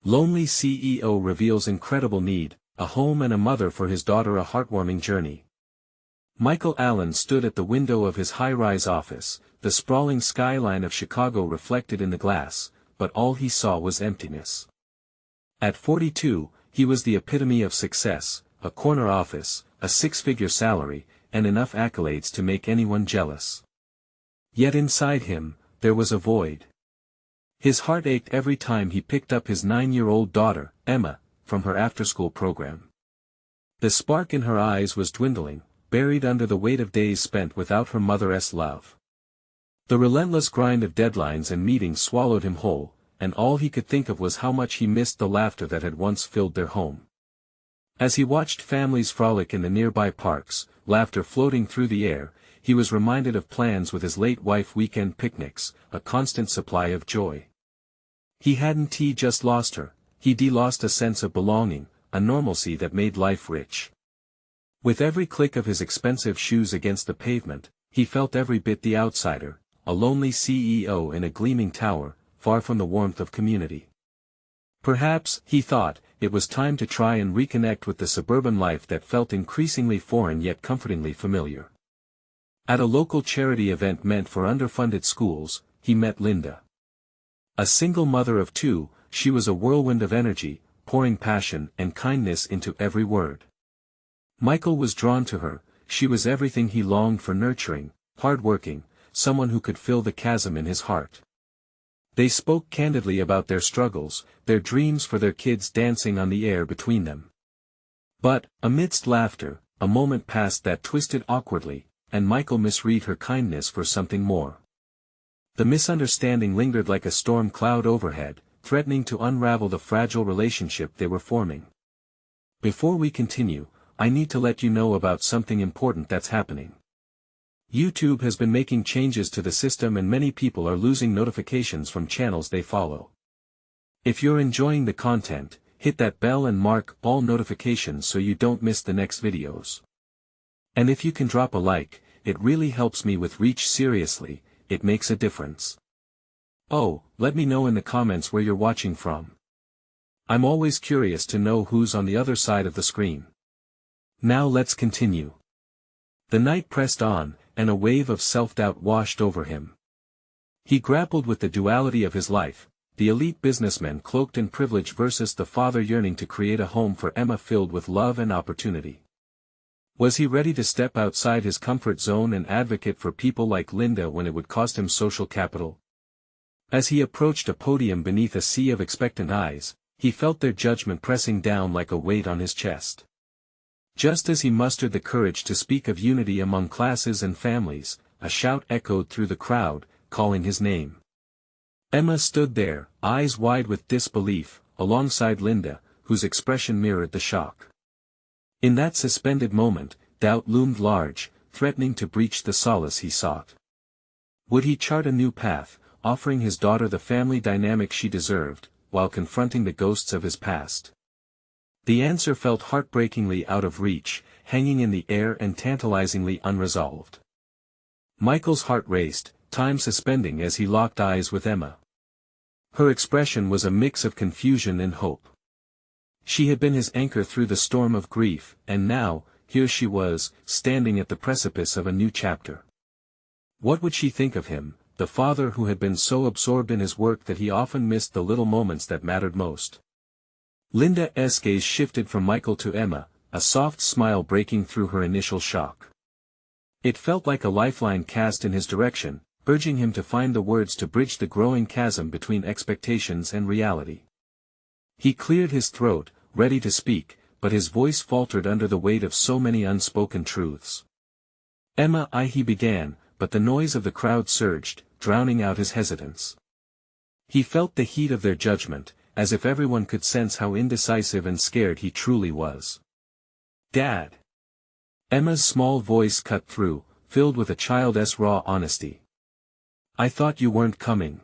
Lonely CEO reveals incredible need, a home and a mother for his daughter, a heartwarming journey. Michael Allen stood at the window of his high-rise office, the sprawling skyline of Chicago reflected in the glass, but all he saw was emptiness. At 42, he was the epitome of success, a corner office, a six-figure salary, and enough accolades to make anyone jealous. Yet inside him, there was a void. His heart ached every time he picked up his 9-year-old daughter, Emma, from her after-school program. The spark in her eyes was dwindling, buried under the weight of days spent without her mother's love. The relentless grind of deadlines and meetings swallowed him whole, and all he could think of was how much he missed the laughter that had once filled their home. As he watched families frolic in the nearby parks, laughter floating through the air, he was reminded of plans with his late wife, weekend picnics, a constant supply of joy. He hadn't just lost her, he'd lost a sense of belonging, a normalcy that made life rich. With every click of his expensive shoes against the pavement, he felt every bit the outsider, a lonely CEO in a gleaming tower, far from the warmth of community. Perhaps, he thought, it was time to try and reconnect with the suburban life that felt increasingly foreign yet comfortingly familiar. At a local charity event meant for underfunded schools, he met Linda. A single mother of 2, she was a whirlwind of energy, pouring passion and kindness into every word. Michael was drawn to her. She was everything he longed for: nurturing, hard-working, someone who could fill the chasm in his heart. They spoke candidly about their struggles, their dreams for their kids dancing on the air between them. But, amidst laughter, a moment passed that twisted awkwardly, and Michael misread her kindness for something more. The misunderstanding lingered like a storm cloud overhead, threatening to unravel the fragile relationship they were forming. Before we continue, I need to let you know about something important that's happening. YouTube has been making changes to the system and many people are losing notifications from channels they follow. If you're enjoying the content, hit that bell and mark all notifications so you don't miss the next videos. And if you can drop a like, it really helps me with reach. Seriously, it makes a difference. Oh, let me know in the comments where you're watching from. I'm always curious to know who's on the other side of the screen. Now let's continue. The night pressed on, and a wave of self-doubt washed over him. He grappled with the duality of his life, the elite businessman cloaked in privilege versus the father yearning to create a home for Emma filled with love and opportunity. Was he ready to step outside his comfort zone and advocate for people like Linda when it would cost him social capital? As he approached a podium beneath a sea of expectant eyes, he felt their judgment pressing down like a weight on his chest. Just as he mustered the courage to speak of unity among classes and families, a shout echoed through the crowd, calling his name. Emma stood there, eyes wide with disbelief, alongside Linda, whose expression mirrored the shock. In that suspended moment, doubt loomed large, threatening to breach the solace he sought. Would he chart a new path, offering his daughter the family dynamic she deserved, while confronting the ghosts of his past? The answer felt heartbreakingly out of reach, hanging in the air and tantalizingly unresolved. Michael's heart raced, time suspending as he locked eyes with Emma. Her expression was a mix of confusion and hope. She had been his anchor through the storm of grief, and now, here she was, standing at the precipice of a new chapter. What would she think of him, the father who had been so absorbed in his work that he often missed the little moments that mattered most? Linda's gaze shifted from Michael to Emma, a soft smile breaking through her initial shock. It felt like a lifeline cast in his direction, urging him to find the words to bridge the growing chasm between expectations and reality. He cleared his throat, ready to speak, but his voice faltered under the weight of so many unspoken truths. Emma, he began, but the noise of the crowd surged, drowning out his hesitance. He felt the heat of their judgment, as if everyone could sense how indecisive and scared he truly was. Dad! Emma's small voice cut through, filled with a child's raw honesty. I thought you weren't coming.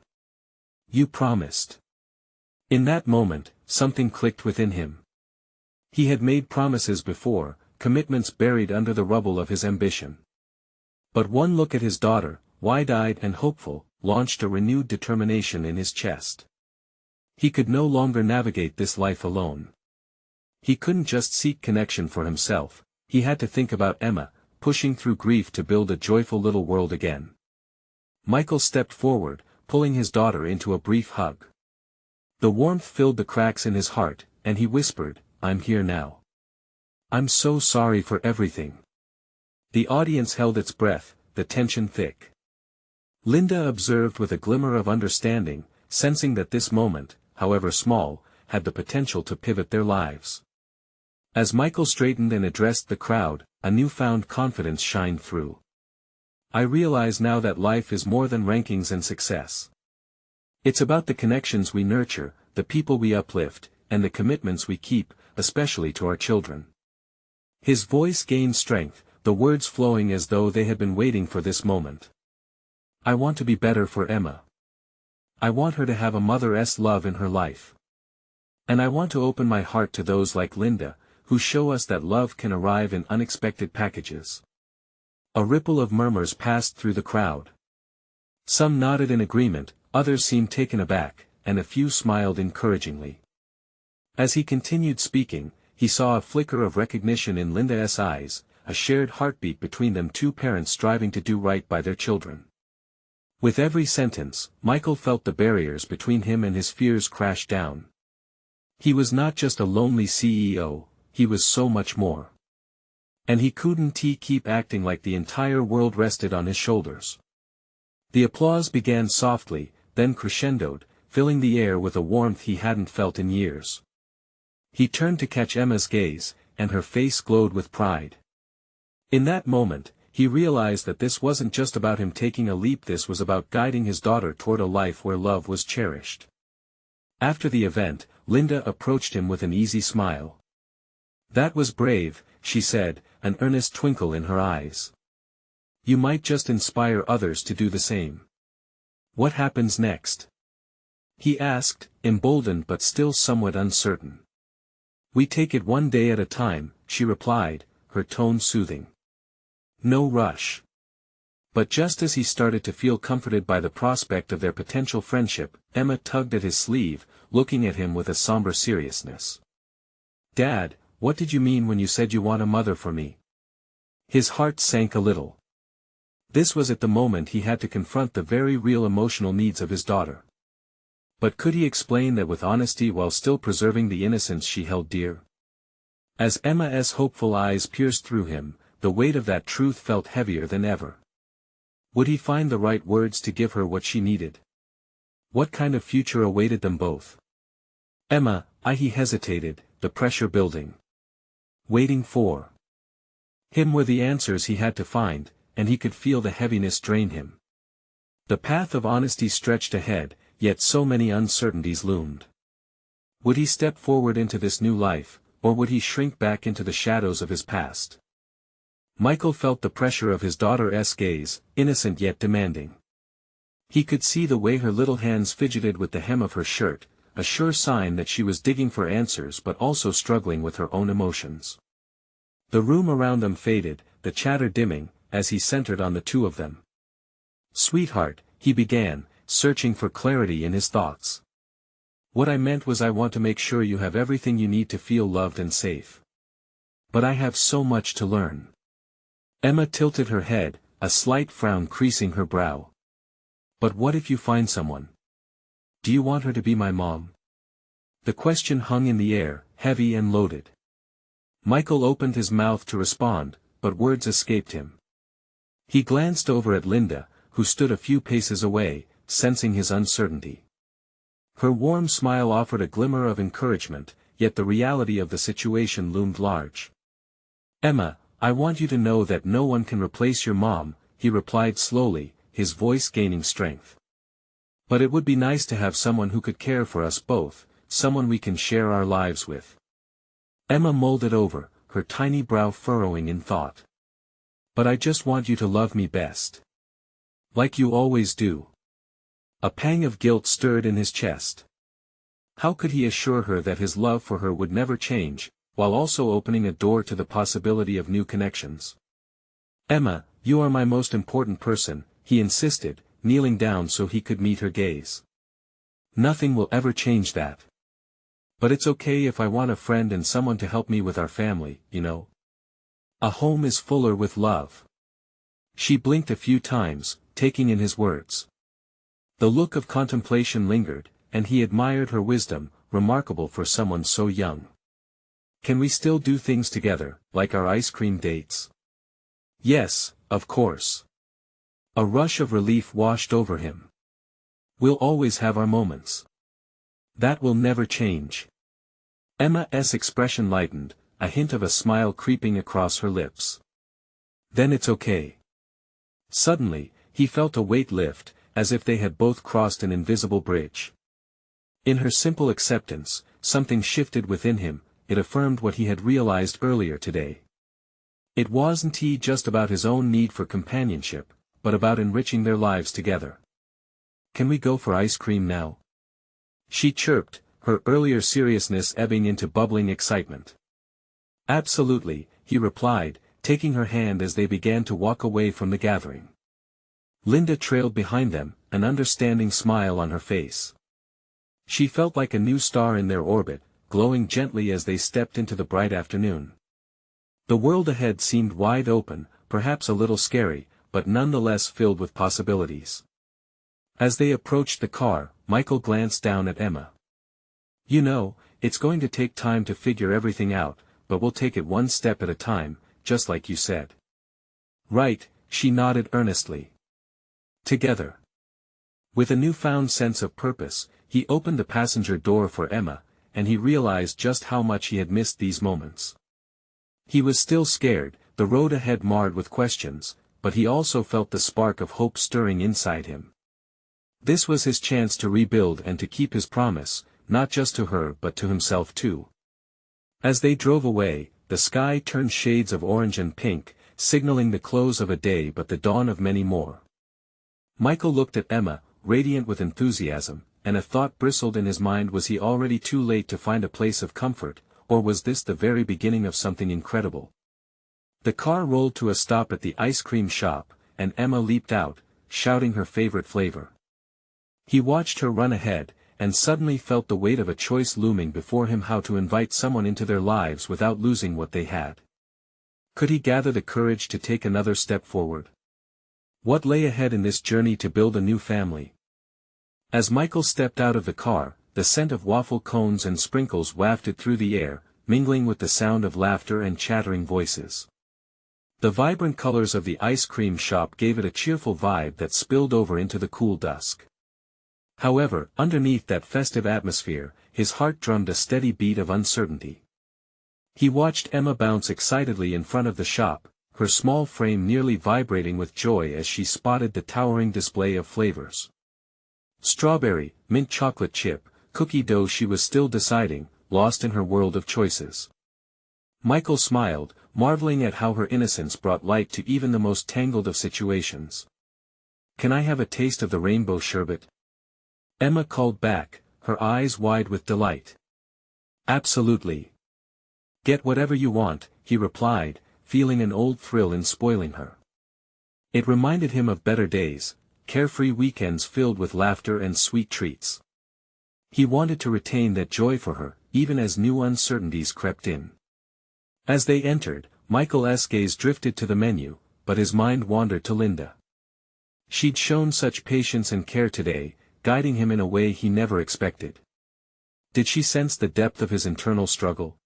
You promised. In that moment, something clicked within him. He had made promises before, commitments buried under the rubble of his ambition. But one look at his daughter, wide-eyed and hopeful, launched a renewed determination in his chest. He could no longer navigate this life alone. He couldn't just seek connection for himself, he had to think about Emma, pushing through grief to build a joyful little world again. Michael stepped forward, pulling his daughter into a brief hug. The warmth filled the cracks in his heart, and he whispered, "I'm here now. I'm so sorry for everything." The audience held its breath, the tension thick. Linda observed with a glimmer of understanding, sensing that this moment, however small, had the potential to pivot their lives. As Michael straightened and addressed the crowd, a newfound confidence shined through. "I realize now that life is more than rankings and success. It's about the connections we nurture, the people we uplift, and the commitments we keep, especially to our children." His voice gained strength, the words flowing as though they had been waiting for this moment. "I want to be better for Emma. I want her to have a mother's love in her life. And I want to open my heart to those like Linda, who show us that love can arrive in unexpected packages." A ripple of murmurs passed through the crowd. Some nodded in agreement, others seemed taken aback, and a few smiled encouragingly. As he continued speaking, he saw a flicker of recognition in Linda's eyes, a shared heartbeat between them, two parents striving to do right by their children. With every sentence, Michael felt the barriers between him and his fears crash down. He was not just a lonely CEO, he was so much more. And he couldn't keep acting like the entire world rested on his shoulders. The applause began softly, then crescendoed, filling the air with a warmth he hadn't felt in years. He turned to catch Emma's gaze, and her face glowed with pride. In that moment, he realized that this wasn't just about him taking a leap, this was about guiding his daughter toward a life where love was cherished. After the event, Linda approached him with an easy smile. "That was brave," she said, an earnest twinkle in her eyes. "You might just inspire others to do the same." "What happens next?" he asked, emboldened but still somewhat uncertain. "We take it one day at a time," she replied, her tone soothing. "No rush." But just as he started to feel comforted by the prospect of their potential friendship, Emma tugged at his sleeve, looking at him with a somber seriousness. "Dad, what did you mean when you said you want a mother for me?" His heart sank a little. This was at the moment he had to confront the very real emotional needs of his daughter. But could he explain that with honesty while still preserving the innocence she held dear? As Emma's hopeful eyes pierced through him, the weight of that truth felt heavier than ever. Would he find the right words to give her what she needed? What kind of future awaited them both? "Emma," he hesitated, the pressure building. Waiting for him were the answers he had to find, and he could feel the heaviness drain him. The path of honesty stretched ahead, yet so many uncertainties loomed. Would he step forward into this new life, or would he shrink back into the shadows of his past? Michael felt the pressure of his daughter's gaze, innocent yet demanding. He could see the way her little hands fidgeted with the hem of her shirt, a sure sign that she was digging for answers but also struggling with her own emotions. The room around them faded, the chatter dimming, as he centered on the two of them. "Sweetheart," he began, searching for clarity in his thoughts. "What I meant was I want to make sure you have everything you need to feel loved and safe. But I have so much to learn." Emma tilted her head, a slight frown creasing her brow. "But what if you find someone? Do you want her to be my mom?" The question hung in the air, heavy and loaded. Michael opened his mouth to respond, but words escaped him. He glanced over at Linda, who stood a few paces away, sensing his uncertainty. Her warm smile offered a glimmer of encouragement, yet the reality of the situation loomed large. "Emma, I want you to know that no one can replace your mom," he replied slowly, his voice gaining strength. "But it would be nice to have someone who could care for us both, someone we can share our lives with." Emma mulled it over, her tiny brow furrowing in thought. "But I just want you to love me best. Like you always do." A pang of guilt stirred in his chest. How could he assure her that his love for her would never change, while also opening a door to the possibility of new connections? "Emma, you are my most important person," he insisted, kneeling down so he could meet her gaze. Nothing will ever change that. But it's okay if I want a friend and someone to help me with our family, you know. A home is fuller with love. She blinked a few times, taking in his words. The look of contemplation lingered, and he admired her wisdom, remarkable for someone so young. Can we still do things together, like our ice cream dates? Yes, of course. A rush of relief washed over him. We'll always have our moments. That will never change. Emma's expression lightened, a hint of a smile creeping across her lips. Then it's okay. Suddenly, he felt a weight lift, as if they had both crossed an invisible bridge. In her simple acceptance, something shifted within him, it affirmed what he had realized earlier today. It wasn't just about his own need for companionship, but about enriching their lives together. Can we go for ice cream now? She chirped, her earlier seriousness ebbing into bubbling excitement. Absolutely, he replied, taking her hand as they began to walk away from the gathering. Linda trailed behind them, an understanding smile on her face. She felt like a new star in their orbit, glowing gently as they stepped into the bright afternoon. The world ahead seemed wide open, perhaps a little scary, but nonetheless filled with possibilities. As they approached the car, Michael glanced down at Emma. You know, it's going to take time to figure everything out, but we'll take it one step at a time, just like you said. Right, she nodded earnestly. Together. With a newfound sense of purpose, he opened the passenger door for Emma, and he realized just how much he had missed these moments. He was still scared, the road ahead marred with questions, but he also felt the spark of hope stirring inside him. This was his chance to rebuild and to keep his promise, not just to her but to himself too. As they drove away, the sky turned shades of orange and pink, signaling the close of a day but the dawn of many more. Michael looked at Emma, radiant with enthusiasm, and a thought bristled in his mind. Was he already too late to find a place of comfort, or was this the very beginning of something incredible? The car rolled to a stop at the ice cream shop, and Emma leaped out, shouting her favorite flavor. He watched her run ahead, and suddenly felt the weight of a choice looming before him: how to invite someone into their lives without losing what they had. Could he gather the courage to take another step forward? What lay ahead in this journey to build a new family? As Michael stepped out of the car, the scent of waffle cones and sprinkles wafted through the air, mingling with the sound of laughter and chattering voices. The vibrant colors of the ice cream shop gave it a cheerful vibe that spilled over into the cool dusk. However, underneath that festive atmosphere, his heart drummed a steady beat of uncertainty. He watched Emma bounce excitedly in front of the shop, her small frame nearly vibrating with joy as she spotted the towering display of flavors. Strawberry, mint chocolate chip, cookie dough. She was still deciding, lost in her world of choices. Michael smiled, marveling at how her innocence brought light to even the most tangled of situations. Can I have a taste of the rainbow sherbet? Emma called back, her eyes wide with delight. Absolutely. Get whatever you want, he replied, feeling an old thrill in spoiling her. It reminded him of better days, carefree weekends filled with laughter and sweet treats. He wanted to retain that joy for her, even as new uncertainties crept in. As they entered, Michael's gaze drifted to the menu, but his mind wandered to Linda. She'd shown such patience and care today, guiding him in a way he never expected. Did she sense the depth of his internal struggle?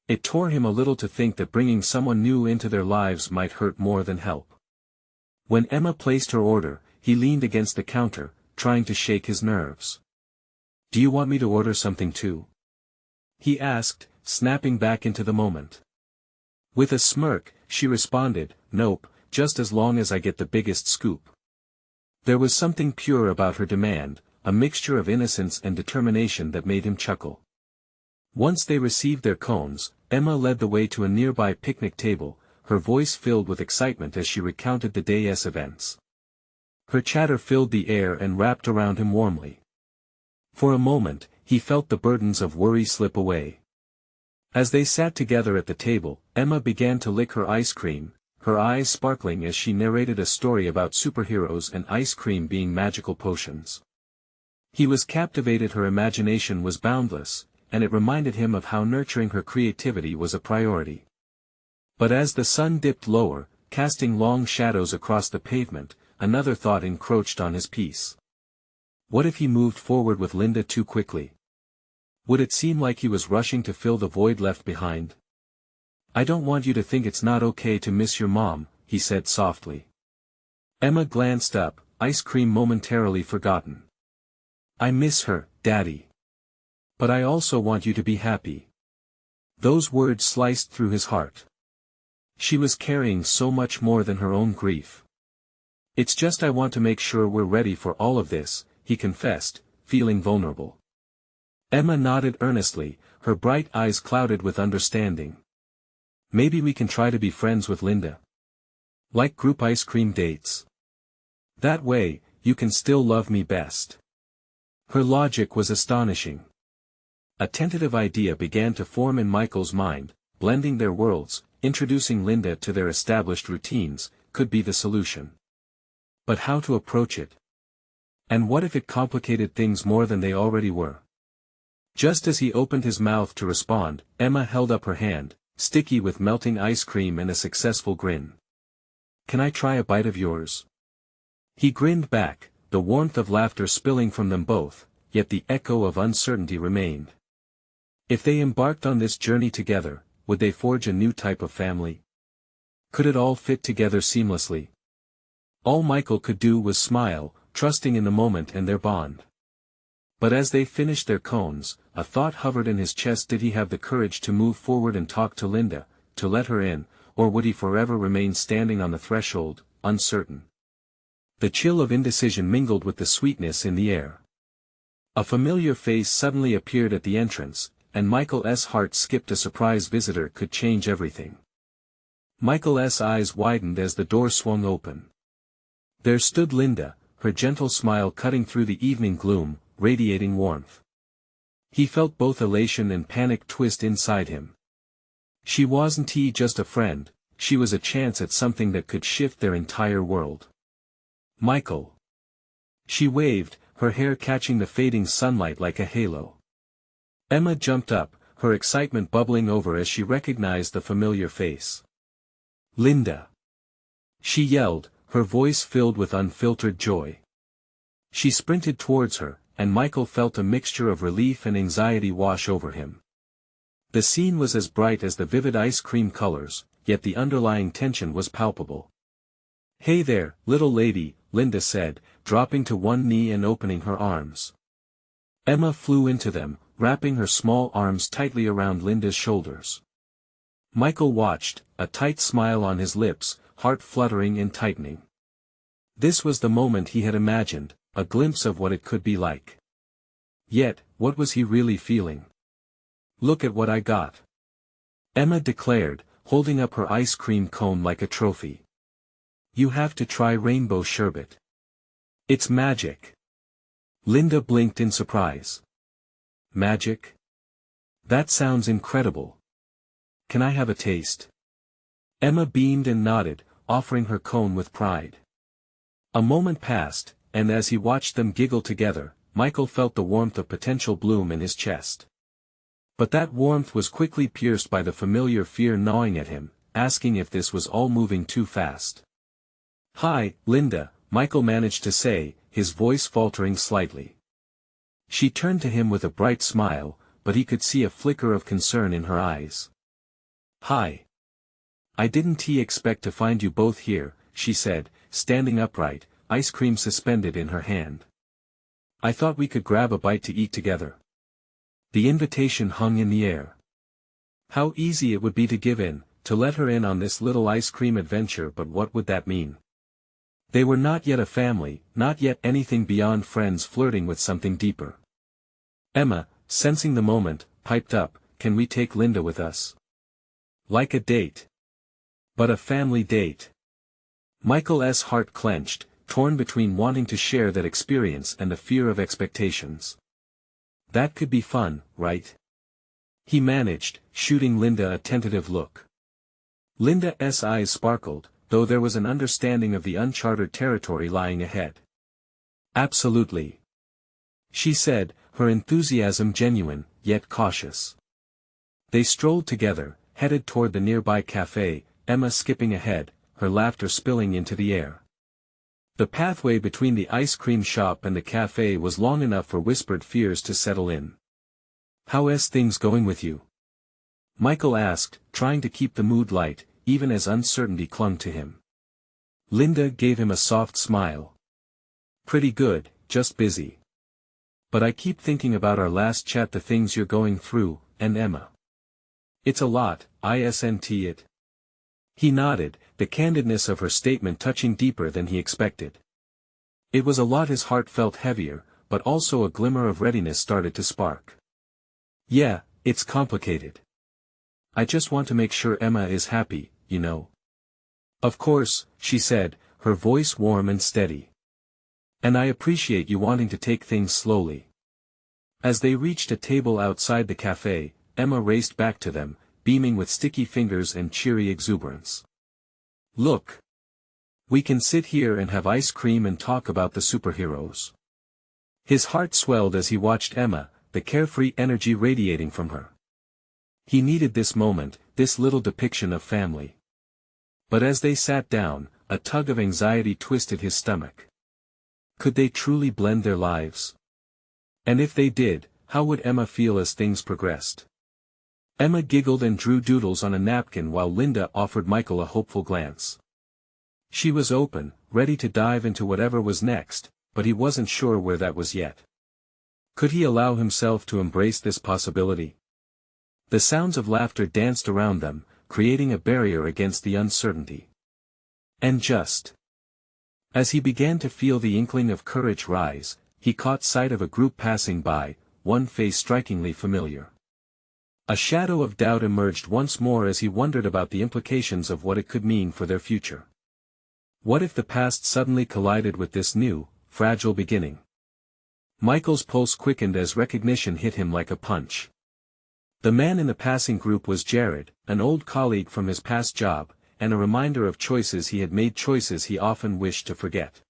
It tore him a little to think that bringing someone new into their lives might hurt more than help. When Emma placed her order, he leaned against the counter, trying to shake his nerves. Do you want me to order something too? He asked, snapping back into the moment. With a smirk, she responded, nope, just as long as I get the biggest scoop. There was something pure about her demand, a mixture of innocence and determination that made him chuckle. Once they received their cones, Emma led the way to a nearby picnic table, her voice filled with excitement as she recounted the day's events. Her chatter filled the air and wrapped around him warmly. For a moment, he felt the burdens of worry slip away. As they sat together at the table, Emma began to lick her ice cream, her eyes sparkling as she narrated a story about superheroes and ice cream being magical potions. He was captivated. Her imagination was boundless, and it reminded him of how nurturing her creativity was a priority. But as the sun dipped lower, casting long shadows across the pavement, another thought encroached on his peace. What if he moved forward with Linda too quickly? Would it seem like he was rushing to fill the void left behind? "I don't want you to think it's not okay to miss your mom," he said softly. Emma glanced up, ice cream momentarily forgotten. "I miss her, Daddy. But I also want you to be happy." Those words sliced through his heart. She was carrying so much more than her own grief. "It's just I want to make sure we're ready for all of this," he confessed, feeling vulnerable. Emma nodded earnestly, her bright eyes clouded with understanding. "Maybe we can try to be friends with Linda. Like group ice cream dates. That way, you can still love me best." Her logic was astonishing. A tentative idea began to form in Michael's mind, blending their worlds, introducing Linda to their established routines, could be the solution. But how to approach it? And what if it complicated things more than they already were? Just as he opened his mouth to respond, Emma held up her hand, sticky with melting ice cream and a successful grin. "Can I try a bite of yours?" He grinned back, the warmth of laughter spilling from them both, yet the echo of uncertainty remained. If they embarked on this journey together, would they forge a new type of family? Could it all fit together seamlessly? All Michael could do was smile, trusting in the moment and their bond. But as they finished their cones, a thought hovered in his chest. Did he have the courage to move forward and talk to Linda, to let her in, or would he forever remain standing on the threshold, uncertain? The chill of indecision mingled with the sweetness in the air. A familiar face suddenly appeared at the entrance, and Michael's heart skipped. A surprise visitor could change everything. Michael's eyes widened as the door swung open. There stood Linda, her gentle smile cutting through the evening gloom, radiating warmth. He felt both elation and panic twist inside him. She wasn't just a friend, she was a chance at something that could shift their entire world. "Michael." She waved, her hair catching the fading sunlight like a halo. Emma jumped up, her excitement bubbling over as she recognized the familiar face. "Linda!" she yelled, her voice filled with unfiltered joy. She sprinted towards her, and Michael felt a mixture of relief and anxiety wash over him. The scene was as bright as the vivid ice cream colors, yet the underlying tension was palpable. "Hey there, little lady," Linda said, dropping to one knee and opening her arms. Emma flew into them, wrapping her small arms tightly around Linda's shoulders. Michael watched, a tight smile on his lips, heart fluttering and tightening. This was the moment he had imagined, a glimpse of what it could be like. Yet, what was he really feeling? "Look at what I got," Emma declared, holding up her ice cream cone like a trophy. "You have to try rainbow sherbet. It's magic." Linda blinked in surprise. "Magic? That sounds incredible. Can I have a taste?" Emma beamed and nodded, offering her cone with pride. A moment passed, and as he watched them giggle together, Michael felt the warmth of potential bloom in his chest. But that warmth was quickly pierced by the familiar fear gnawing at him, asking if this was all moving too fast. "Hi, Linda," Michael managed to say, his voice faltering slightly. She turned to him with a bright smile, but he could see a flicker of concern in her eyes. "Hi. I didn't expect to find you both here," she said, standing upright, ice cream suspended in her hand. "I thought we could grab a bite to eat together." The invitation hung in the air. How easy it would be to give in, to let her in on this little ice cream adventure, but what would that mean? They were not yet a family, not yet anything beyond friends flirting with something deeper. Emma, sensing the moment, piped up, "Can we take Linda with us? Like a date. But a family date." Michael's heart clenched, torn between wanting to share that experience and the fear of expectations. "That could be fun, right?" he managed, shooting Linda a tentative look. Linda's eyes sparkled, though there was an understanding of the uncharted territory lying ahead. "Absolutely." she said, her enthusiasm genuine, yet cautious. They strolled together, headed toward the nearby cafe, Emma skipping ahead, her laughter spilling into the air. The pathway between the ice cream shop and the cafe was long enough for whispered fears to settle in. "How's things going with you?" Michael asked, trying to keep the mood light, even as uncertainty clung to him. Linda gave him a soft smile. "Pretty good, just busy. But I keep thinking about our last chat, the things you're going through, and Emma. It's a lot, isn't it?" He nodded, the candidness of her statement touching deeper than he expected. It was a lot. His heart felt heavier, but also a glimmer of readiness started to spark. "Yeah, it's complicated. I just want to make sure Emma is happy, you know." "Of course," she said, her voice warm and steady. "And I appreciate you wanting to take things slowly." As they reached a table outside the cafe, Emma raced back to them, beaming with sticky fingers and cheery exuberance. "Look! We can sit here and have ice cream and talk about the superheroes." His heart swelled as he watched Emma, the carefree energy radiating from her. He needed this moment, this little depiction of family. But as they sat down, a tug of anxiety twisted his stomach. Could they truly blend their lives? And if they did, how would Emma feel as things progressed? Emma giggled and drew doodles on a napkin while Linda offered Michael a hopeful glance. She was open, ready to dive into whatever was next, but he wasn't sure where that was yet. Could he allow himself to embrace this possibility? The sounds of laughter danced around them, creating a barrier against the uncertainty. And just as he began to feel the inkling of courage rise, he caught sight of a group passing by, one face strikingly familiar. A shadow of doubt emerged once more as he wondered about the implications of what it could mean for their future. What if the past suddenly collided with this new, fragile beginning? Michael's pulse quickened as recognition hit him like a punch. The man in the passing group was Jared, an old colleague from his past job, and a reminder of choices he had made, choices he often wished to forget.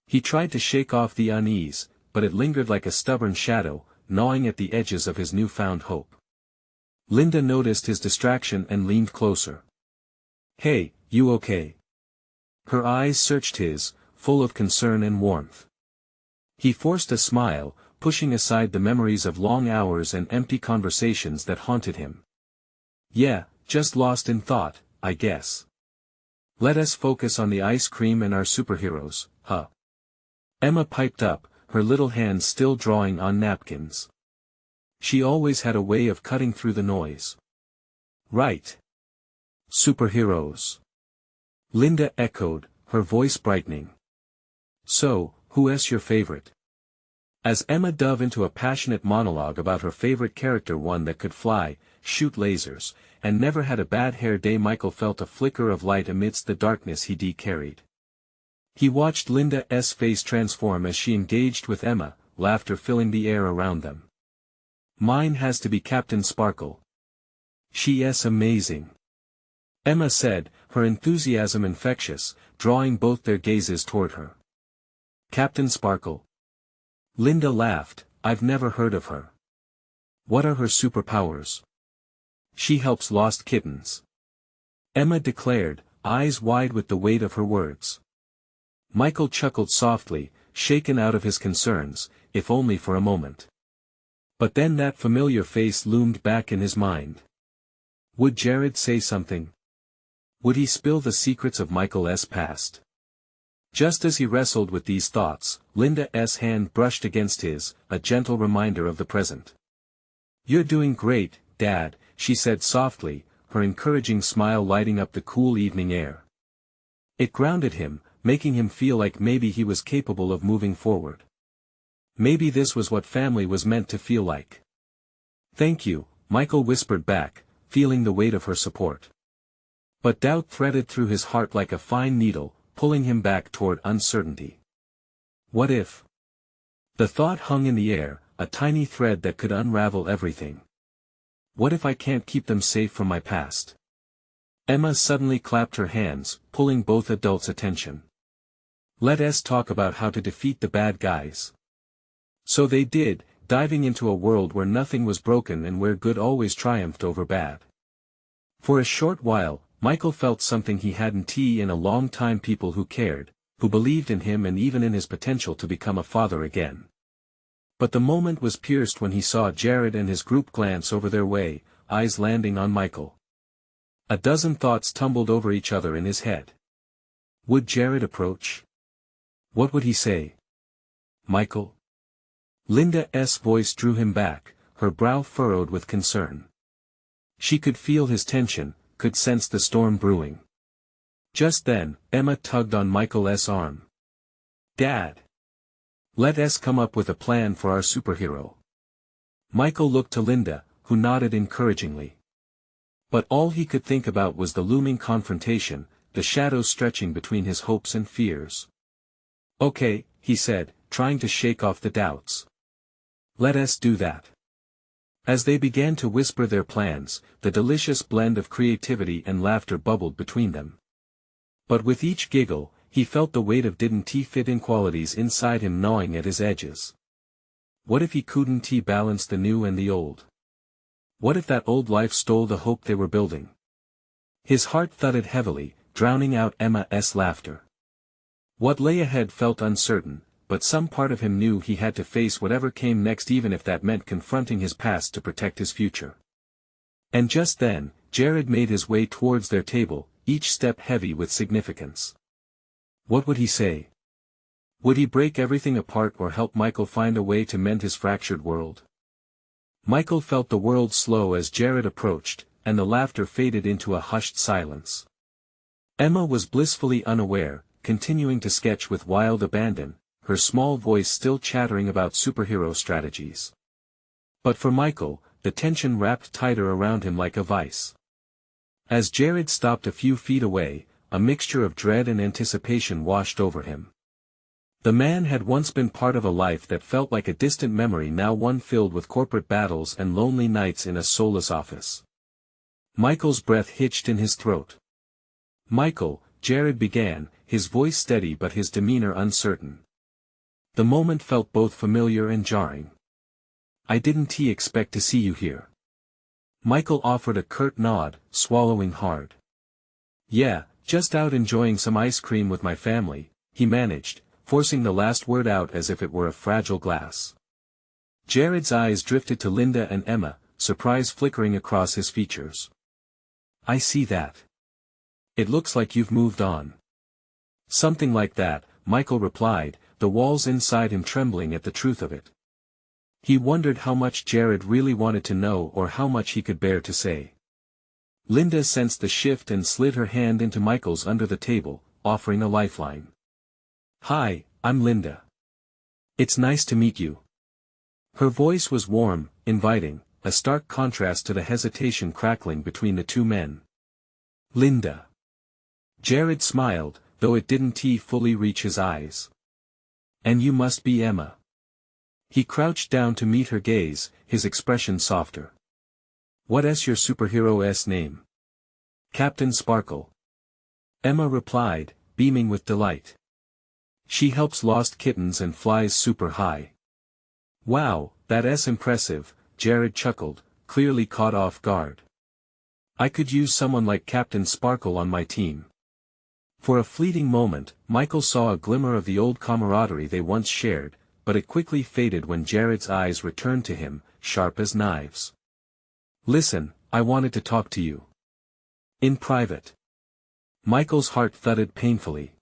He tried to shake off the unease, but it lingered like a stubborn shadow, gnawing at the edges of his newfound hope. Linda noticed his distraction and leaned closer. "Hey, you okay?" Her eyes searched his, full of concern and warmth. He forced a smile, pushing aside the memories of long hours and empty conversations that haunted him. "Yeah, just lost in thought, I guess. Let us focus on the ice cream and our superheroes, huh?" Emma piped up, her little hands still drawing on napkins. She always had a way of cutting through the noise. "Right. Superheroes." Linda echoed, her voice brightening. "So, who's your favorite?" As Emma dove into a passionate monologue about her favorite character, one that could fly, shoot lasers, and never had a bad hair day, Michael felt a flicker of light amidst the darkness he carried. He watched Linda's face transform as she engaged with Emma, laughter filling the air around them. "Mine has to be Captain Sparkle. She's amazing," Emma said, her enthusiasm infectious, drawing both their gazes toward her. "Captain Sparkle?" Linda laughed. "I've never heard of her. What are her superpowers?" "She helps lost kittens," Emma declared, eyes wide with the weight of her words. Michael chuckled softly, shaken out of his concerns, if only for a moment. But then that familiar face loomed back in his mind. Would Jared say something? Would he spill the secrets of Michael's past? Just as he wrestled with these thoughts, Linda's hand brushed against his, a gentle reminder of the present. "You're doing great, Dad," she said softly, her encouraging smile lighting up the cool evening air. It grounded him, making him feel like maybe he was capable of moving forward. Maybe this was what family was meant to feel like. "Thank you," Michael whispered back, feeling the weight of her support. But doubt threaded through his heart like a fine needle, pulling him back toward uncertainty. What if? The thought hung in the air, a tiny thread that could unravel everything. What if I can't keep them safe from my past? Emma suddenly clapped her hands, pulling both adults' attention. "Let us talk about how to defeat the bad guys." So they did, diving into a world where nothing was broken and where good always triumphed over bad. For a short while, Michael felt something he hadn't in a long time: people who cared, who believed in him and even in his potential to become a father again. But the moment was pierced when he saw Jared and his group glance over their way, eyes landing on Michael. A dozen thoughts tumbled over each other in his head. Would Jared approach? What would he say? Michael? Linda's voice drew him back, her brow furrowed with concern. She could feel his tension, could sense the storm brewing. Just then, Emma tugged on Michael's arm. Dad! Let us come up with a plan for our superhero. Michael looked to Linda, who nodded encouragingly. But all he could think about was the looming confrontation, the shadows stretching between his hopes and fears. Okay, he said, trying to shake off the doubts. Let us do that. As they began to whisper their plans, the delicious blend of creativity and laughter bubbled between them. But with each giggle, he felt the weight of didn't-he-fit inequalities inside him gnawing at his edges. What if he couldn't balance the new and the old? What if that old life stole the hope they were building? His heart thudded heavily, drowning out Emma's laughter. What lay ahead felt uncertain, but some part of him knew he had to face whatever came next, even if that meant confronting his past to protect his future. And just then, Jared made his way towards their table, each step heavy with significance. What would he say? Would he break everything apart or help Michael find a way to mend his fractured world? Michael felt the world slow as Jared approached, and the laughter faded into a hushed silence. Emma was blissfully unaware, continuing to sketch with wild abandon, her small voice still chattering about superhero strategies. But for Michael, the tension wrapped tighter around him like a vice. As Jared stopped a few feet away, a mixture of dread and anticipation washed over him. The man had once been part of a life that felt like a distant memory, now one filled with corporate battles and lonely nights in a soulless office. Michael's breath hitched in his throat. Michael, Jared began, his voice steady but his demeanor uncertain. The moment felt both familiar and jarring. I didn't expect to see you here. Michael offered a curt nod, swallowing hard. Yeah, just out enjoying some ice cream with my family, he managed, forcing the last word out as if it were a fragile glass. Jared's eyes drifted to Linda and Emma, surprise flickering across his features. I see that. It looks like you've moved on. Something like that, Michael replied, the walls inside him trembling at the truth of it. He wondered how much Jared really wanted to know or how much he could bear to say. Linda sensed the shift and slid her hand into Michael's under the table, offering a lifeline. Hi, I'm Linda. It's nice to meet you. Her voice was warm, inviting, a stark contrast to the hesitation crackling between the two men. Linda. Jared smiled, though it didn't fully reach his eyes. And you must be Emma. He crouched down to meet her gaze, his expression softer. What's your superhero's name? Captain Sparkle. Emma replied, beaming with delight. She helps lost kittens and flies super high. Wow, that's impressive, Jared chuckled, clearly caught off guard. I could use someone like Captain Sparkle on my team. For a fleeting moment, Michael saw a glimmer of the old camaraderie they once shared, but it quickly faded when Jared's eyes returned to him, sharp as knives. Listen, I wanted to talk to you. In private. Michael's heart thudded painfully.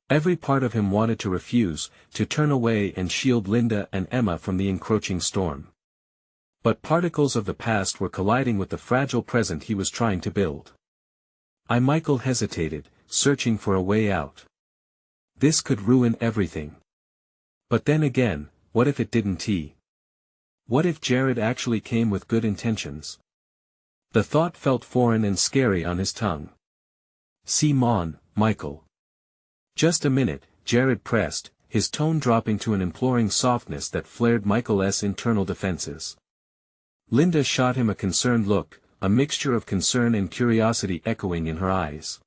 Every part of him wanted to refuse, to turn away and shield Linda and Emma from the encroaching storm. But particles of the past were colliding with the fragile present he was trying to build. Michael hesitated, searching for a way out. This could ruin everything. But then again, what if it didn't? What if Jared actually came with good intentions? The thought felt foreign and scary on his tongue. "See on, Michael." "Just a minute," Jared pressed, his tone dropping to an imploring softness that flared Michael's internal defenses. Linda shot him a concerned look, a mixture of concern and curiosity echoing in her eyes.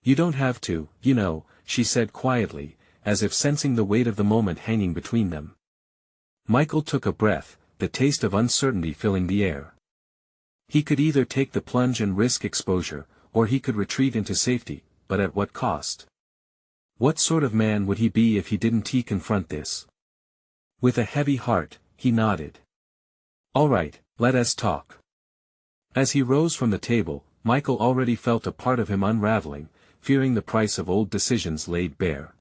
"You don't have to, you know," she said quietly, as if sensing the weight of the moment hanging between them. Michael took a breath, the taste of uncertainty filling the air. He could either take the plunge and risk exposure, or he could retreat into safety, but at what cost? What sort of man would he be if he didn't confront this? With a heavy heart, he nodded. All right, let us talk. As he rose from the table, Michael already felt a part of him unraveling, fearing the price of old decisions laid bare.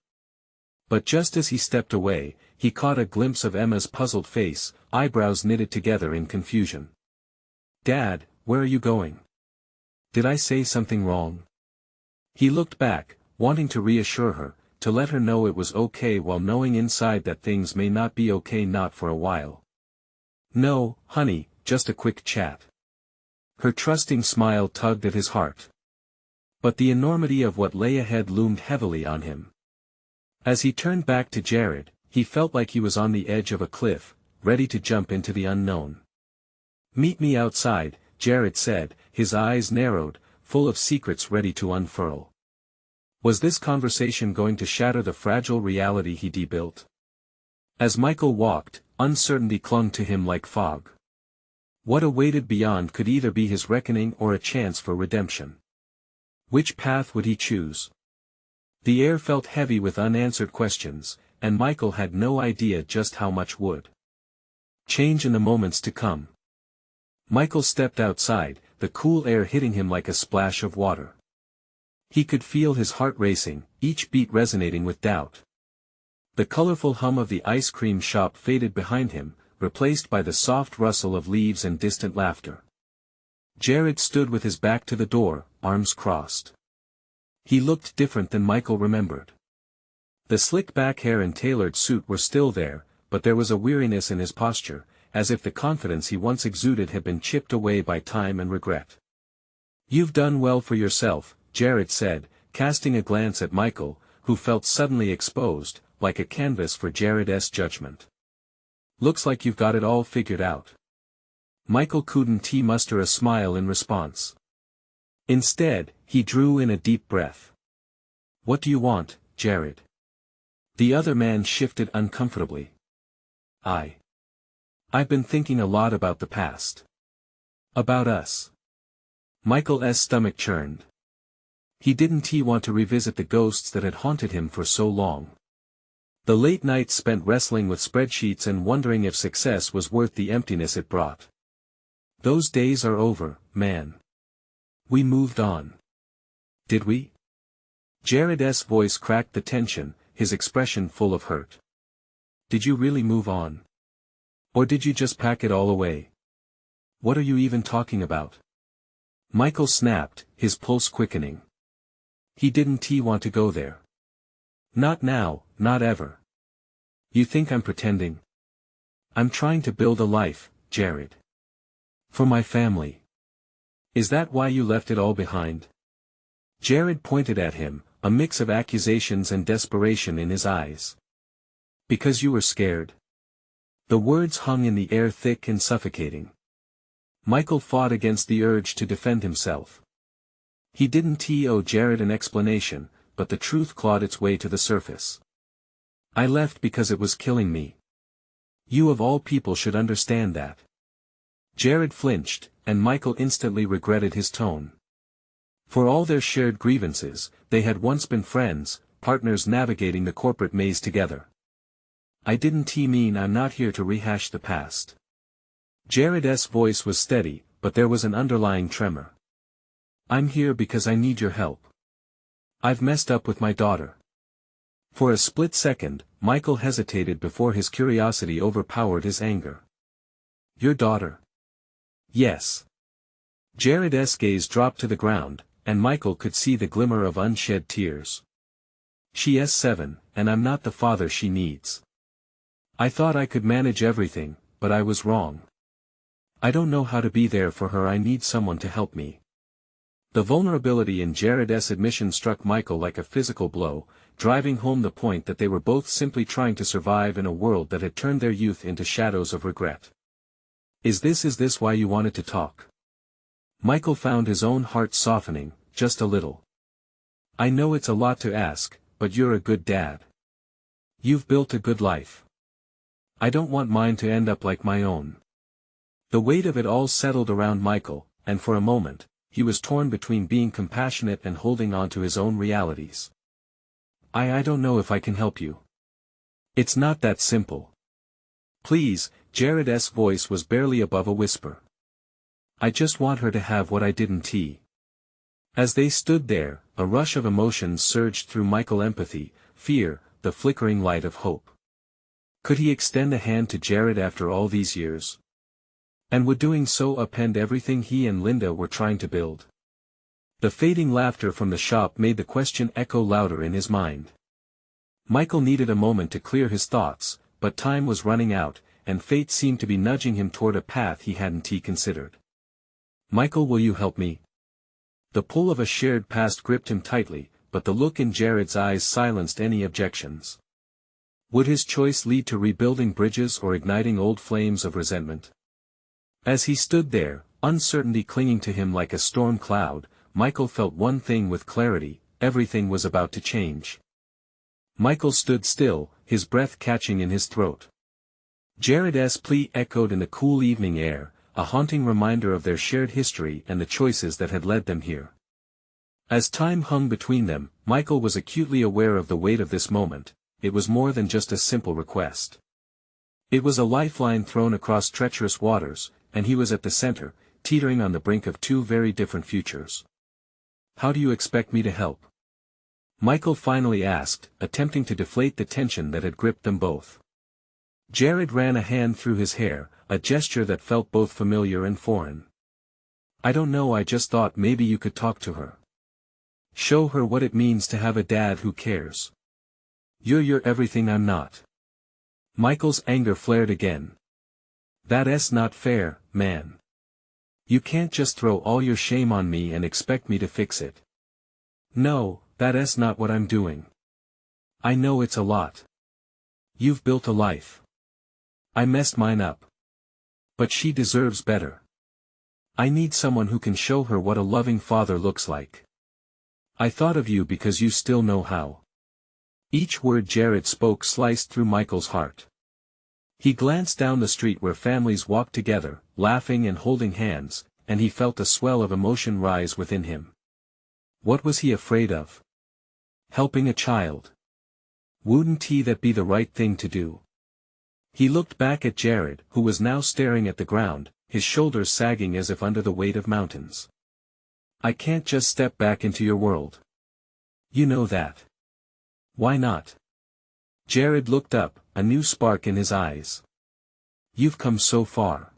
But just as he stepped away, he caught a glimpse of Emma's puzzled face, eyebrows knitted together in confusion. Dad, where are you going? Did I say something wrong? He looked back, wanting to reassure her, to let her know it was okay while knowing inside that things may not be okay not for a while. No, honey, just a quick chat. Her trusting smile tugged at his heart. But the enormity of what lay ahead loomed heavily on him. As he turned back to Jared, he felt like he was on the edge of a cliff, ready to jump into the unknown. Meet me outside, Jared said, his eyes narrowed, full of secrets ready to unfurl. Was this conversation going to shatter the fragile reality he built? As Michael walked, uncertainty clung to him like fog. What awaited beyond could either be his reckoning or a chance for redemption. Which path would he choose? The air felt heavy with unanswered questions, and Michael had no idea just how much would change in the moments to come. Michael stepped outside, the cool air hitting him like a splash of water. He could feel his heart racing, each beat resonating with doubt. The colorful hum of the ice cream shop faded behind him, replaced by the soft rustle of leaves and distant laughter. Jared stood with his back to the door, arms crossed. He looked different than Michael remembered. The slick back hair and tailored suit were still there, but there was a weariness in his posture, as if the confidence he once exuded had been chipped away by time and regret. You've done well for yourself, Jared said, casting a glance at Michael, who felt suddenly exposed, like a canvas for Jared's judgment. Looks like you've got it all figured out. Michael couldn't muster a smile in response. Instead, he drew in a deep breath. What do you want, Jared? The other man shifted uncomfortably. I've been thinking a lot about the past. About us. Michael's stomach churned. He didn't want to revisit the ghosts that had haunted him for so long. The late nights spent wrestling with spreadsheets and wondering if success was worth the emptiness it brought. Those days are over, man. We moved on. Did we? Jared's voice cracked the tension, his expression full of hurt. Did you really move on? Or did you just pack it all away? What are you even talking about? Michael snapped, his pulse quickening. He didn't want to go there. Not now, not ever. You think I'm pretending? I'm trying to build a life, Jared. For my family. Is that why you left it all behind? Jared pointed at him, a mix of accusations and desperation in his eyes. Because you were scared? The words hung in the air thick and suffocating. Michael fought against the urge to defend himself. He didn't owe Jared an explanation, but the truth clawed its way to the surface. I left because it was killing me. You of all people should understand that. Jared flinched, and Michael instantly regretted his tone. For all their shared grievances, they had once been friends, partners navigating the corporate maze together. I didn't mean I'm not here to rehash the past. Jared's voice was steady, but there was an underlying tremor. I'm here because I need your help. I've messed up with my daughter. For a split second, Michael hesitated before his curiosity overpowered his anger. Your daughter? Yes. Jared's gaze dropped to the ground, and Michael could see the glimmer of unshed tears. She's 7, and I'm not the father she needs. I thought I could manage everything, but I was wrong. I don't know how to be there for her. I need someone to help me. The vulnerability in Jared's admission struck Michael like a physical blow, driving home the point that they were both simply trying to survive in a world that had turned their youth into shadows of regret. Is this why you wanted to talk? Michael found his own heart softening, just a little. I know it's a lot to ask, but you're a good dad. You've built a good life. I don't want mine to end up like my own. The weight of it all settled around Michael, and for a moment, he was torn between being compassionate and holding on to his own realities. I don't know if I can help you. It's not that simple. Please, Jared's voice was barely above a whisper. I just want her to have what I didn't. As they stood there, a rush of emotions surged through Michael: empathy, fear, the flickering light of hope. Could he extend a hand to Jared after all these years? And would doing so upend everything he and Linda were trying to build? The fading laughter from the shop made the question echo louder in his mind. Michael needed a moment to clear his thoughts, but time was running out, and fate seemed to be nudging him toward a path he hadn't considered. Michael, will you help me? The pull of a shared past gripped him tightly, but the look in Jared's eyes silenced any objections. Would his choice lead to rebuilding bridges or igniting old flames of resentment? As he stood there, uncertainty clinging to him like a storm cloud, Michael felt one thing with clarity: everything was about to change. Michael stood still, his breath catching in his throat. Jared's plea echoed in the cool evening air, a haunting reminder of their shared history and the choices that had led them here. As time hung between them, Michael was acutely aware of the weight of this moment. It was more than just a simple request. It was a lifeline thrown across treacherous waters, and he was at the center, teetering on the brink of two very different futures. How do you expect me to help? Michael finally asked, attempting to deflate the tension that had gripped them both. Jared ran a hand through his hair, a gesture that felt both familiar and foreign. I don't know, I just thought maybe you could talk to her. Show her what it means to have a dad who cares. You're everything I'm not. Michael's anger flared again. That's not fair, man. You can't just throw all your shame on me and expect me to fix it. No, that's not what I'm doing. I know it's a lot. You've built a life. I messed mine up. But she deserves better. I need someone who can show her what a loving father looks like. I thought of you because you still know how. Each word Jared spoke sliced through Michael's heart. He glanced down the street where families walked together, laughing and holding hands, and he felt a swell of emotion rise within him. What was he afraid of? Helping a child. Wouldn't that be the right thing to do? He looked back at Jared, who was now staring at the ground, his shoulders sagging as if under the weight of mountains. I can't just step back into your world. You know that. Why not? Jared looked up, a new spark in his eyes. You've come so far.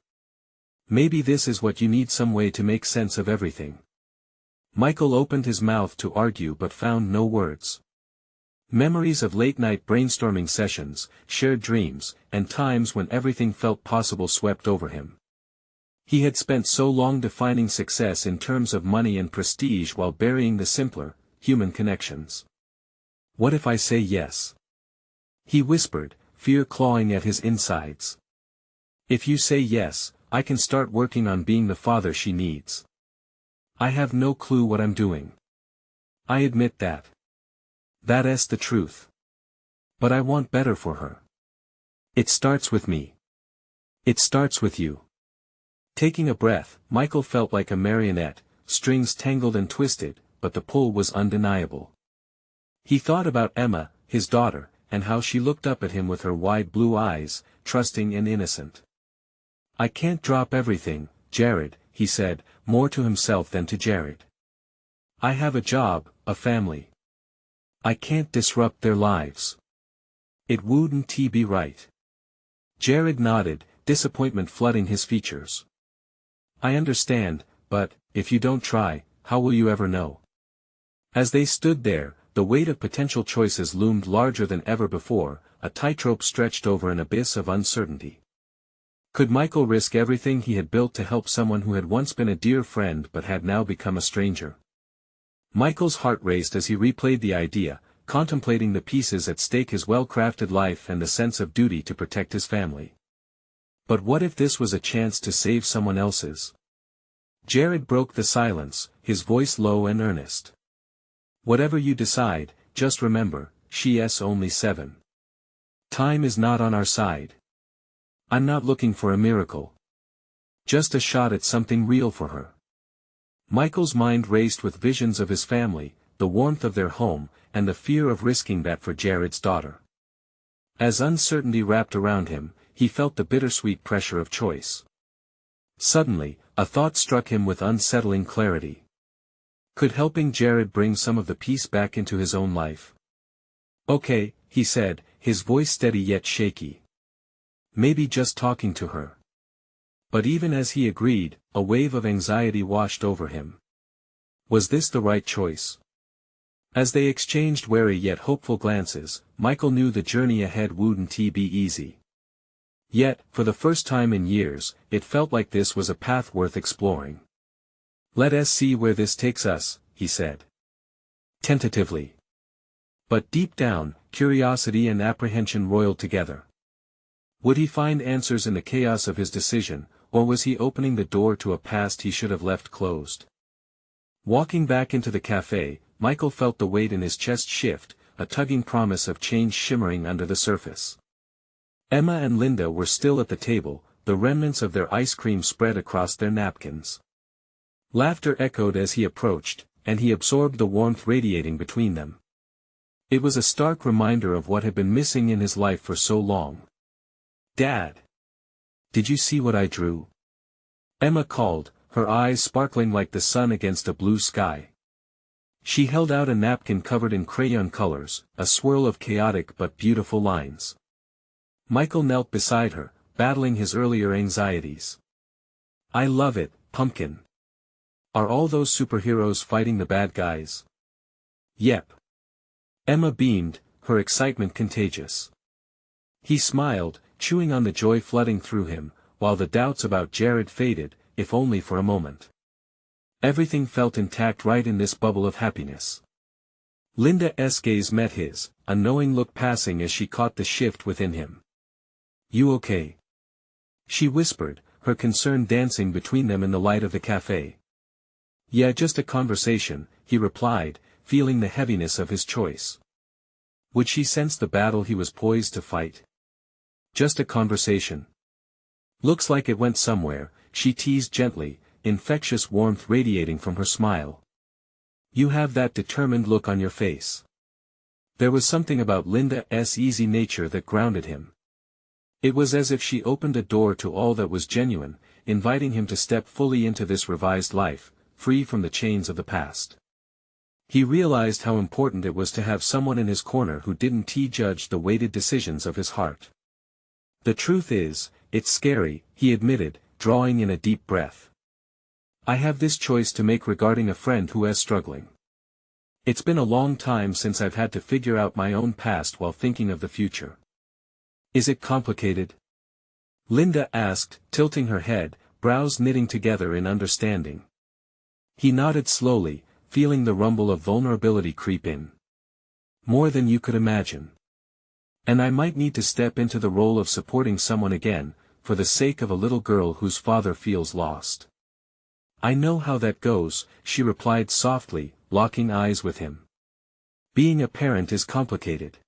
Maybe this is what you need, some way to make sense of everything. Michael opened his mouth to argue but found no words. Memories of late-night brainstorming sessions, shared dreams, and times when everything felt possible swept over him. He had spent so long defining success in terms of money and prestige while burying the simpler, human connections. What if I say yes? He whispered, fear clawing at his insides. If you say yes, I can start working on being the father she needs. I have no clue what I'm doing. I admit that. That's the truth. But I want better for her. It starts with me. It starts with you. Taking a breath, Michael felt like a marionette, strings tangled and twisted, but the pull was undeniable. He thought about Emma, his daughter, and how she looked up at him with her wide blue eyes, trusting and innocent. I can't drop everything, Jared, he said, more to himself than to Jared. I have a job, a family. I can't disrupt their lives. It wouldn't be right. Jared nodded, disappointment flooding his features. I understand, but, if you don't try, how will you ever know? As they stood there, the weight of potential choices loomed larger than ever before, a tightrope stretched over an abyss of uncertainty. Could Michael risk everything he had built to help someone who had once been a dear friend but had now become a stranger? Michael's heart raced as he replayed the idea, contemplating the pieces at stake: his well-crafted life and the sense of duty to protect his family. But what if this was a chance to save someone else's? Jared broke the silence, his voice low and earnest. Whatever you decide, just remember, she's only 7. Time is not on our side. I'm not looking for a miracle. Just a shot at something real for her. Michael's mind raced with visions of his family, the warmth of their home, and the fear of risking that for Jared's daughter. As uncertainty wrapped around him, he felt the bittersweet pressure of choice. Suddenly, a thought struck him with unsettling clarity. Could helping Jared bring some of the peace back into his own life? Okay, he said, his voice steady yet shaky. Maybe just talking to her. But even as he agreed, a wave of anxiety washed over him. Was this the right choice? As they exchanged wary yet hopeful glances, Michael knew the journey ahead wouldn't be easy. Yet, for the first time in years, it felt like this was a path worth exploring. Let us see where this takes us, he said. Tentatively. But deep down, curiosity and apprehension roiled together. Would he find answers in the chaos of his decision, or was he opening the door to a past he should have left closed? Walking back into the cafe, Michael felt the weight in his chest shift, a tugging promise of change shimmering under the surface. Emma and Linda were still at the table, the remnants of their ice cream spread across their napkins. Laughter echoed as he approached, and he absorbed the warmth radiating between them. It was a stark reminder of what had been missing in his life for so long. Dad! Did you see what I drew? Emma called, her eyes sparkling like the sun against a blue sky. She held out a napkin covered in crayon colors, a swirl of chaotic but beautiful lines. Michael knelt beside her, battling his earlier anxieties. I love it, Pumpkin. Are all those superheroes fighting the bad guys? Yep. Emma beamed, her excitement contagious. He smiled, chewing on the joy flooding through him, while the doubts about Jared faded, if only for a moment. Everything felt intact right in this bubble of happiness. Linda's gaze met his, a knowing look passing as she caught the shift within him. You okay? She whispered, her concern dancing between them in the light of the cafe. Yeah, just a conversation, he replied, feeling the heaviness of his choice. Would she sense the battle he was poised to fight? Just a conversation. Looks like it went somewhere, she teased gently, infectious warmth radiating from her smile. You have that determined look on your face. There was something about Linda's easy nature that grounded him. It was as if she opened a door to all that was genuine, inviting him to step fully into this revised life, free from the chains of the past. He realized how important it was to have someone in his corner who didn't judge the weighted decisions of his heart. The truth is, it's scary, he admitted, drawing in a deep breath. I have this choice to make regarding a friend who is struggling. It's been a long time since I've had to figure out my own past while thinking of the future. Is it complicated? Linda asked, tilting her head, brows knitting together in understanding. He nodded slowly, feeling the rumble of vulnerability creep in. More than you could imagine. And I might need to step into the role of supporting someone again, for the sake of a little girl whose father feels lost. I know how that goes, she replied softly, locking eyes with him. Being a parent is complicated.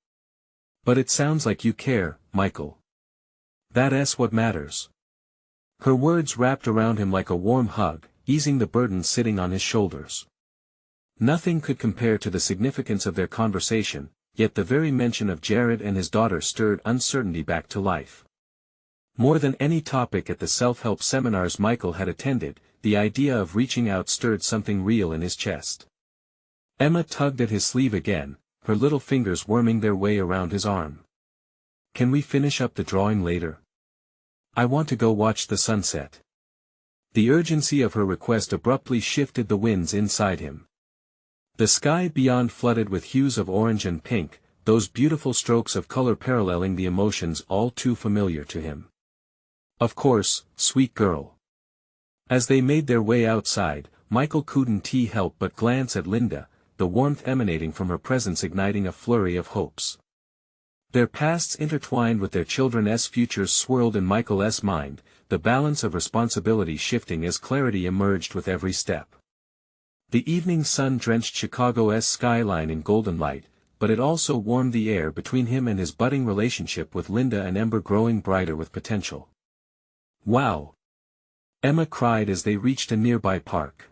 But it sounds like you care, Michael. That's what matters. Her words wrapped around him like a warm hug, easing the burden sitting on his shoulders. Nothing could compare to the significance of their conversation, yet the very mention of Jared and his daughter stirred uncertainty back to life. More than any topic at the self-help seminars Michael had attended, the idea of reaching out stirred something real in his chest. Emma tugged at his sleeve again, her little fingers worming their way around his arm. Can we finish up the drawing later? I want to go watch the sunset. The urgency of her request abruptly shifted the winds inside him. The sky beyond flooded with hues of orange and pink, those beautiful strokes of color paralleling the emotions all too familiar to him. Of course, sweet girl. As they made their way outside, Michael couldn't help but glance at Linda, the warmth emanating from her presence igniting a flurry of hopes. Their pasts intertwined with their children's futures swirled in Michael's mind, the balance of responsibility shifting as clarity emerged with every step. The evening sun drenched Chicago's skyline in golden light, but it also warmed the air between him and his budding relationship with Linda, an ember growing brighter with potential. "Wow!" Emma cried as they reached a nearby park.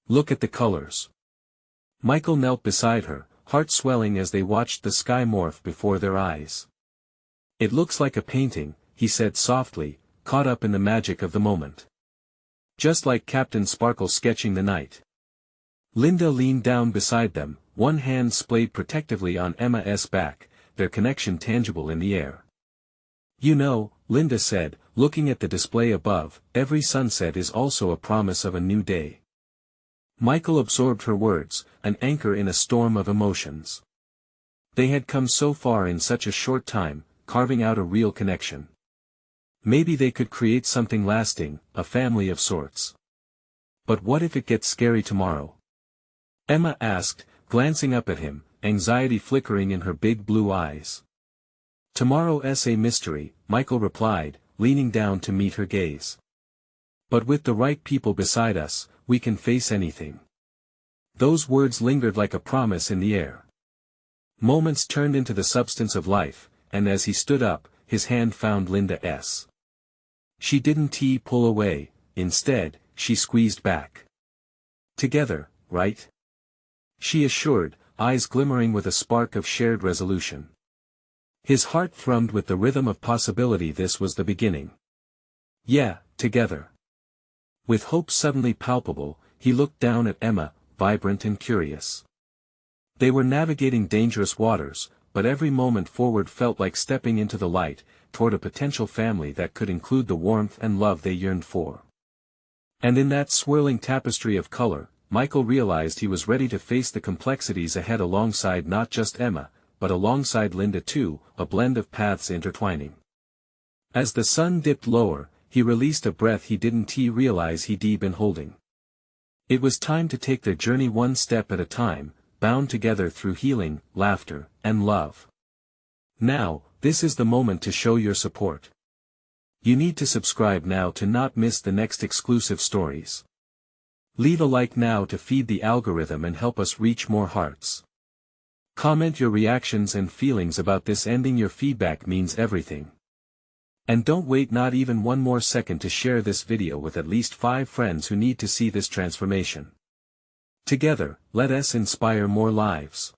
"Look at the colors." Michael knelt beside her, heart swelling as they watched the sky morph before their eyes. "It looks like a painting," he said softly, caught up in the magic of the moment. "Just like Captain Sparkle sketching the night." Linda leaned down beside them, one hand splayed protectively on Emma's back, their connection tangible in the air. "You know," Linda said, looking at the display above, "every sunset is also a promise of a new day." Michael absorbed her words, an anchor in a storm of emotions. They had come so far in such a short time, carving out a real connection. Maybe they could create something lasting, a family of sorts. But what if it gets scary tomorrow? Emma asked, glancing up at him, anxiety flickering in her big blue eyes. "Tomorrow's a mystery," Michael replied, leaning down to meet her gaze. "But with the right people beside us, we can face anything." Those words lingered like a promise in the air. Moments turned into the substance of life, and as he stood up, his hand found Linda's. She didn't pull away, instead, she squeezed back. "Together, right?" she assured, eyes glimmering with a spark of shared resolution. His heart thrummed with the rhythm of possibility. This was the beginning. "Yeah, together." With hope suddenly palpable, he looked down at Emma, vibrant and curious. They were navigating dangerous waters, but every moment forward felt like stepping into the light, toward a potential family that could include the warmth and love they yearned for. And in that swirling tapestry of color, Michael realized he was ready to face the complexities ahead alongside not just Emma, but alongside Linda too, a blend of paths intertwining. As the sun dipped lower, he released a breath he didn't realize he'd been holding. It was time to take their journey one step at a time, bound together through healing, laughter, and love. Now, this is the moment to show your support. You need to subscribe now to not miss the next exclusive stories. Leave a like now to feed the algorithm and help us reach more hearts. Comment your reactions and feelings about this ending. Your feedback means everything. And don't wait not even one more second to share this video with at least 5 friends who need to see this transformation. Together, let us inspire more lives.